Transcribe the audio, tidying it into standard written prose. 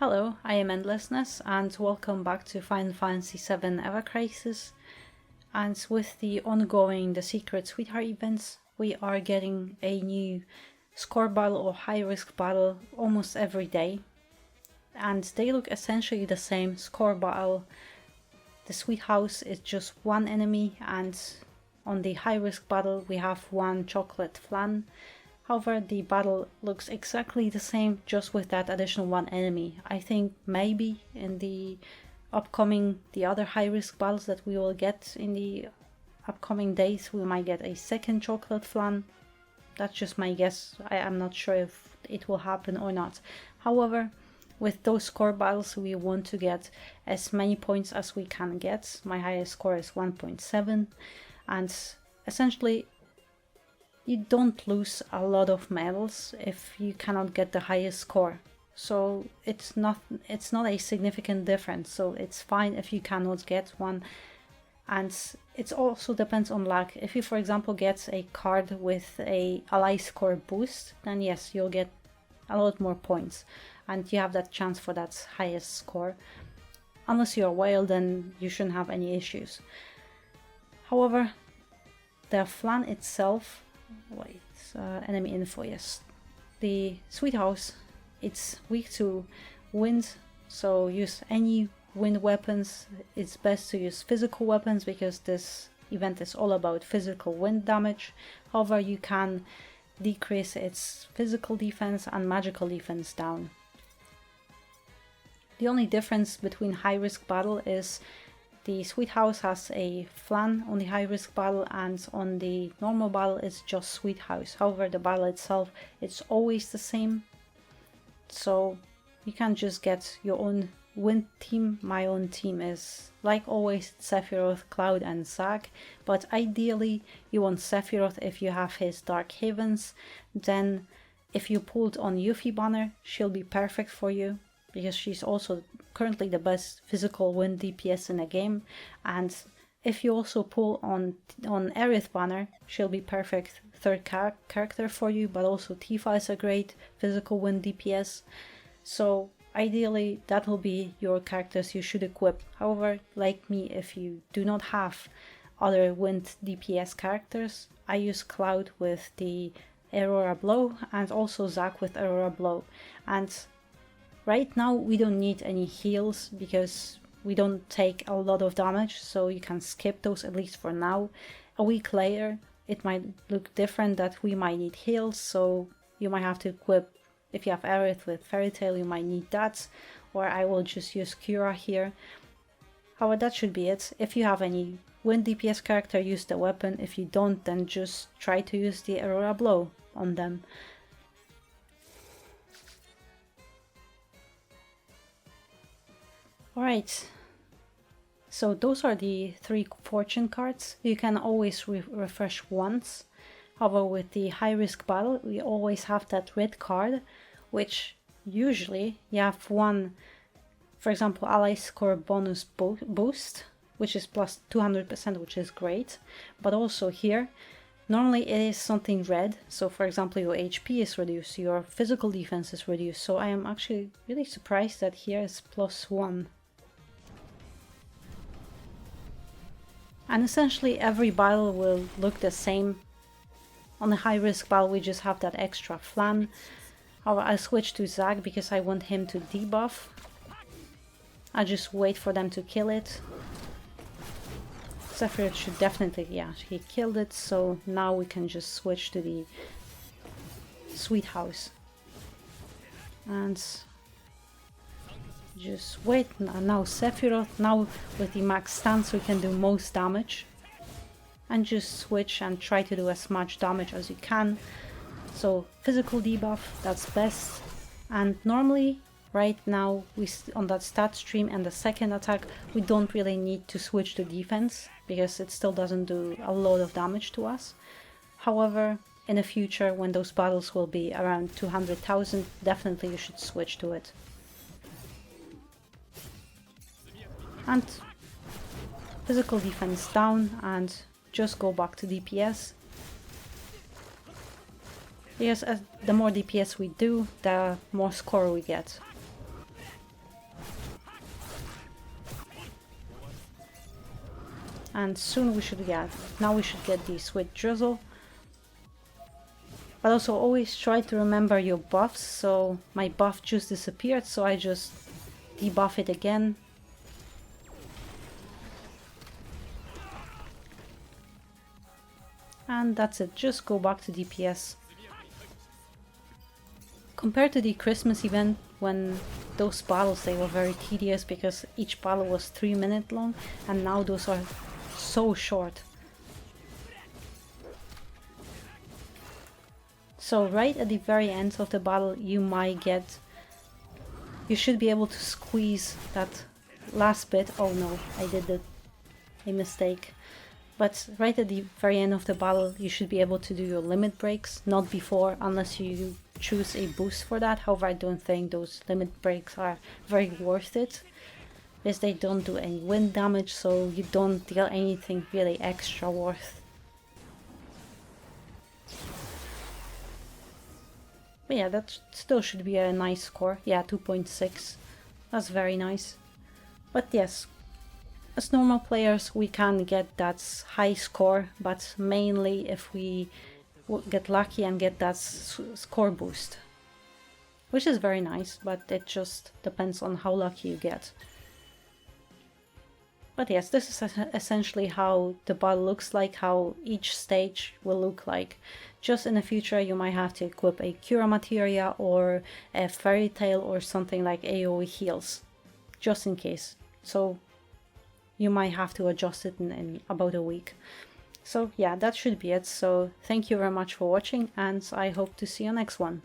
Hello, I am Endlessness and welcome back to Final Fantasy VII Ever Crisis. And with the ongoing The Secret Sweetheart events, we are getting a new score battle or high risk battle almost every day. And they look essentially the same. Score battle, the Sweet House is just one enemy, and on the high risk battle we have one chocolate flan. However, the battle looks exactly the same, just with that additional one enemy. I think maybe in the other high-risk battles that we will get in the upcoming days, we might get a second chocolate flan. That's just my guess. I am not sure if it will happen or not. However, with those score battles, we want to get as many points as we can get. My highest score is 1.7, and essentially you don't lose a lot of medals if you cannot get the highest score. So it's not a significant difference, so it's fine if you cannot get one. And it also depends on luck. If you, for example, get a card with a ally score boost, then yes, you'll get a lot more points and you have that chance for that highest score. Unless you're wild, then you shouldn't have any issues. However, the flan itself, enemy info, yes. The Sweet House, it's weak to wind, so use any wind weapons. It's best to use physical weapons because this event is all about physical wind damage. However, you can decrease its physical defense and magical defense down. The only difference between high risk battle is the Sweet House has a flan on the high risk battle, and on the normal battle it's just Sweet House. However, the battle itself, it's always the same. So you can just get your own wind team. My own team is, like always, Sephiroth, Cloud and Zack. But ideally you want Sephiroth if you have his Dark Havens. Then if you pulled on Yuffie banner, she'll be perfect for you, because she's also currently the best physical wind DPS in the game. And if you also pull on Aerith banner, she'll be perfect third character for you, but also Tifa is a great physical wind DPS. So ideally that will be your characters you should equip. However, like me, if you do not have other wind DPS characters, I use Cloud with the Aurora Blow and also Zack with Aurora Blow. And right now we don't need any heals because we don't take a lot of damage, so you can skip those at least for now. A week later it might look different, that we might need heals, so you might have to equip, if you have Aerith with Fairy Tail, you might need that, or I will just use Cura here. However, that should be it. If you have any wind DPS character, use the weapon. If you don't, then just try to use the Aurora Blow on them. Alright, so those are the 3 fortune cards. You can always refresh once. However, with the high risk battle, we always have that red card, which usually you have one, for example, ally score bonus boost, which is plus 200%, which is great. But also here, normally it is something red, so for example your HP is reduced, your physical defense is reduced. So I am actually really surprised that here is +1. And essentially every battle will look the same. On the high risk battle we just have that extra flan. However, I switched to Zack because I want him to debuff. I just wait for them to kill it. Sephiroth should definitely, yeah, he killed it, so now we can just switch to the Sweet House. And just wait. Now Sephiroth, now with the max stance we can do most damage. And just switch and try to do as much damage as you can. So physical debuff, that's best. And normally, right now, on that stat stream and the second attack, we don't really need to switch to defense, because it still doesn't do a lot of damage to us. However, in the future, when those battles will be around 200,000, definitely you should switch to it. And physical defense down, and just go back to DPS. Because the more DPS we do, the more score we get. And soon we should get, now we should get the Sweet Drizzle. But also always try to remember your buffs. So my buff just disappeared, so I just debuff it again. And that's it, just go back to DPS. Compared to the Christmas event, when those battles, they were very tedious because each battle was 3 minutes long, and now those are so short. So right at the very end of the battle, you should be able to squeeze that last bit. Oh no, I did a mistake. But right at the very end of the battle, you should be able to do your limit breaks, not before, unless you choose a boost for that. However, I don't think those limit breaks are very worth it, as they don't do any wind damage, so you don't deal anything really extra worth. But yeah, that still should be a nice score. Yeah, 2.6. That's very nice. But yes, as normal players we can get that high score, but mainly if we get lucky and get that score boost. Which is very nice, but it just depends on how lucky you get. But yes, this is essentially how the battle looks like, how each stage will look like. Just in the future you might have to equip a Cura Materia or a Fairy Tail or something like AoE heals, just in case. So you might have to adjust it in about a week. So yeah, that should be it. So thank you very much for watching, and I hope to see you next one.